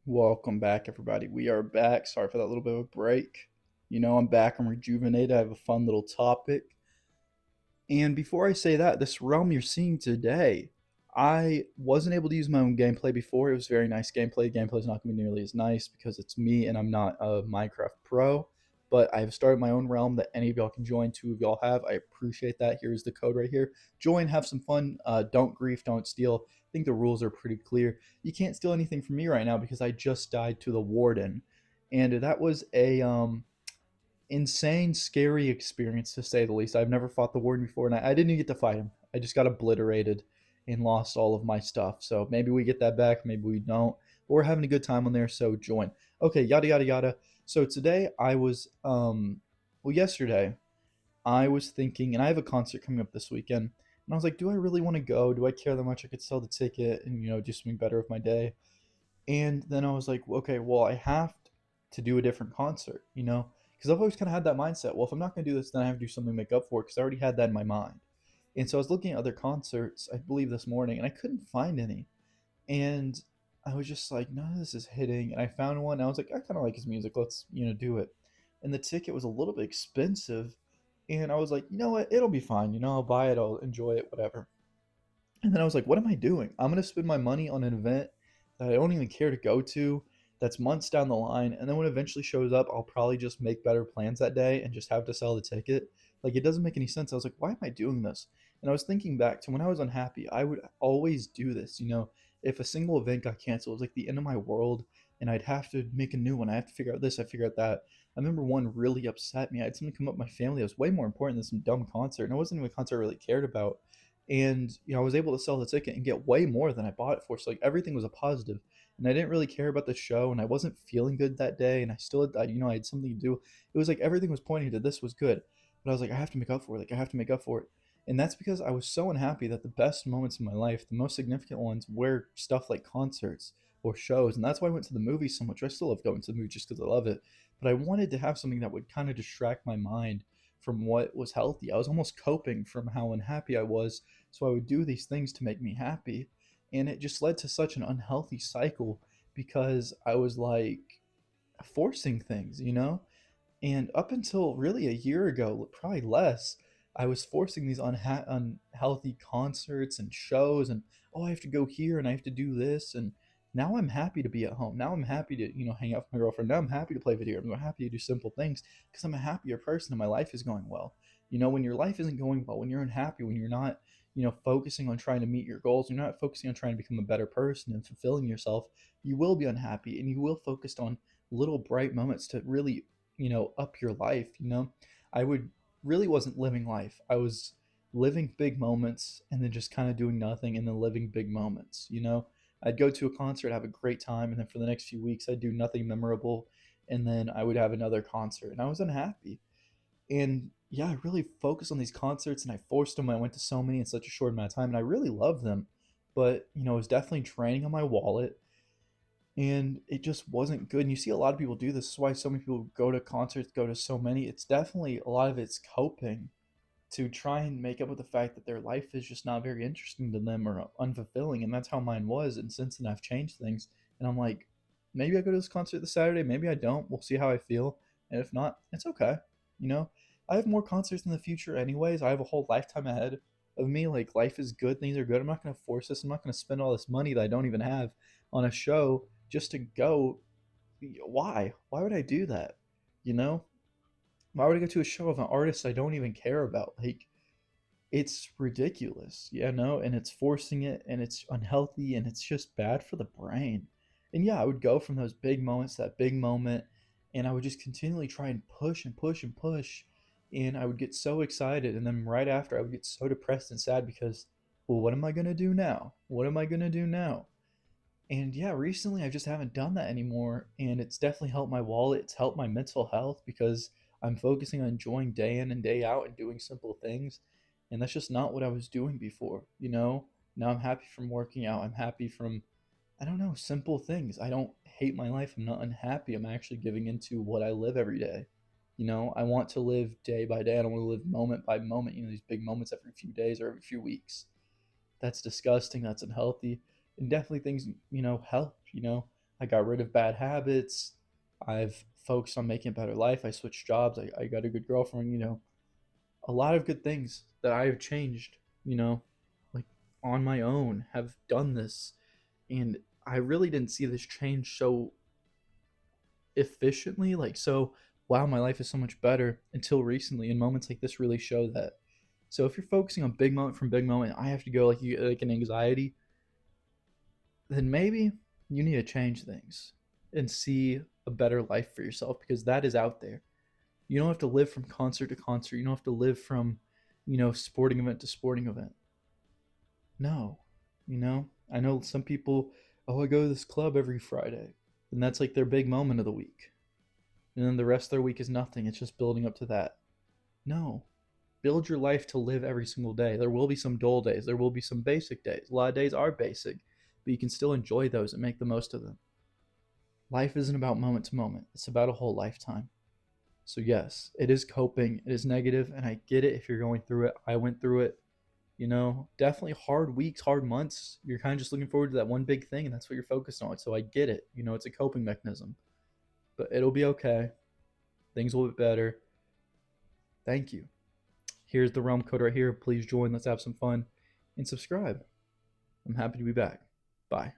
Welcome back, everybody. We are back. Sorry for that little bit of a break. I'm back. I'm rejuvenated. I have a fun little topic. And before I say that, this realm you're seeing today, I wasn't able to use my own gameplay before. It was very nice gameplay. Gameplay is not going to be nearly as nice because it's me and I'm not a Minecraft pro. But I have started my own realm that any of y'all can join. Two of y'all have. I appreciate that. Here's the code right here. Join, have some fun. Don't grief, don't steal. I think the rules are pretty clear. You can't steal anything from me right now because I just died to the warden, and that was a insane, scary experience to say the least. I've never fought the warden before, and I didn't even get to fight him. I just got obliterated and lost all of my stuff. So maybe we get that back, maybe we don't. But we're having a good time on there, so join. Okay, yada yada yada. So today I was yesterday I was thinking, and I have a concert coming up this weekend, and I was like, do I really want to go? Do I care that much I could sell the ticket and do something better with my day? And then I was like, okay, well, I have to do a different concert, because I've always kind of had that mindset. Well, if I'm not going to do this, then I have to do something to make up for it, because I already had that in my mind. And so I was looking at other concerts, I believe this morning, and I couldn't find any. And I was just like, none of this is hitting. And I found one. And I was like, I kind of like his music. Let's, do it. And the ticket was a little bit expensive. And I was like, you know what? It'll be fine. I'll buy it. I'll enjoy it, whatever. And then I was like, what am I doing? I'm going to spend my money on an event that I don't even care to go to, that's months down the line. And then when it eventually shows up, I'll probably just make better plans that day and just have to sell the ticket. Like, it doesn't make any sense. I was like, why am I doing this? And I was thinking back to when I was unhappy, I would always do this. If a single event got canceled, it was like the end of my world, and I'd have to make a new one. I have to figure out this, I figure out that. I remember one really upset me. I had something come up with my family that was way more important than some dumb concert, and it wasn't even a concert I really cared about. And I was able to sell the ticket and get way more than I bought it for. So like everything was a positive, and I didn't really care about the show, and I wasn't feeling good that day, and I still had, I had something to do. It was like everything was pointing to this was good, but I was like, I have to make up for it. Like, I have to make up for it. And that's because I was so unhappy that the best moments in my life, the most significant ones, were stuff like concerts or shows. And that's why I went to the movies so much. I still love going to the movies just because I love it. But I wanted to have something that would kind of distract my mind from what was healthy. I was almost coping from how unhappy I was, so I would do these things to make me happy. And it just led to such an unhealthy cycle because I was like forcing things. And up until really a year ago, probably less, I was forcing these unhealthy concerts and shows, and oh, I have to go here and I have to do this. And now I'm happy to be at home. Now I'm happy to, hang out with my girlfriend. Now I'm happy to play video games. I'm happy to do simple things because I'm a happier person and my life is going well. When your life isn't going well, when you're unhappy, when you're not, focusing on trying to meet your goals, you're not focusing on trying to become a better person and fulfilling yourself, you will be unhappy, and you will focus on little bright moments to really, up your life. I would really wasn't living life. I was living big moments and then just kind of doing nothing and then living big moments. I'd go to a concert, have a great time, and then for the next few weeks I'd do nothing memorable, and then I would have another concert and I was unhappy. And yeah, I really focused on these concerts and I forced them. I went to so many in such a short amount of time and I really loved them. But, it was definitely draining on my wallet, and it just wasn't good. And you see a lot of people do this. This is why so many people go to concerts, go to so many. It's definitely a lot of it's coping to try and make up with the fact that their life is just not very interesting to them or unfulfilling. And that's how mine was. And since then, I've changed things. And I'm like, maybe I go to this concert this Saturday. Maybe I don't. We'll see how I feel. And if not, it's okay. You know, I have more concerts in the future, anyways. I have a whole lifetime ahead of me. Like, life is good. Things are good. I'm not going to force this. I'm not going to spend all this money that I don't even have on a show just to go. Why? Why would I do that? You know? Why would I go to a show of an artist I don't even care about? Like, it's ridiculous, and it's forcing it, and it's unhealthy, and it's just bad for the brain. And yeah, I would go from those big moments to that big moment, and I would just continually try and push and push and push, and I would get so excited, and then right after I would get so depressed and sad because, well, what am I gonna do now? What am I gonna do now? And yeah, recently I just haven't done that anymore, and it's definitely helped my wallet. It's helped my mental health because I'm focusing on enjoying day in and day out and doing simple things, and that's just not what I was doing before. Now I'm happy from working out. I'm happy from, I don't know, simple things. I don't hate my life. I'm not unhappy. I'm actually giving into what I live every day. I want to live day by day. I don't want to live moment by moment, these big moments every few days or every few weeks. That's disgusting. That's unhealthy. And definitely things, help. I got rid of bad habits. I've focused on making a better life. I switched jobs. I got a good girlfriend, a lot of good things that I have changed, like on my own, have done this. And I really didn't see this change so efficiently. Like, so, wow, my life is so much better until recently. And moments like this really show that. So, if you're focusing on big moment from big moment, I have to go like you like an anxiety, then maybe you need to change things and see a better life for yourself because that is out there. You don't have to live from concert to concert. You don't have to live from, sporting event to sporting event. No, I know some people, oh, I go to this club every Friday, and that's like their big moment of the week. And then the rest of their week is nothing. It's just building up to that. No, build your life to live every single day. There will be some dull days. There will be some basic days. A lot of days are basic, but you can still enjoy those and make the most of them. Life isn't about moment to moment, it's about a whole lifetime. So, yes, it is coping, it is negative, and I get it if you're going through it. I went through it, definitely hard weeks, hard months. You're kind of just looking forward to that one big thing, and that's what you're focused on. So, I get it. It's a coping mechanism, but it'll be okay. Things will be better. Thank you. Here's the realm code right here. Please join. Let's have some fun and subscribe. I'm happy to be back. Bye.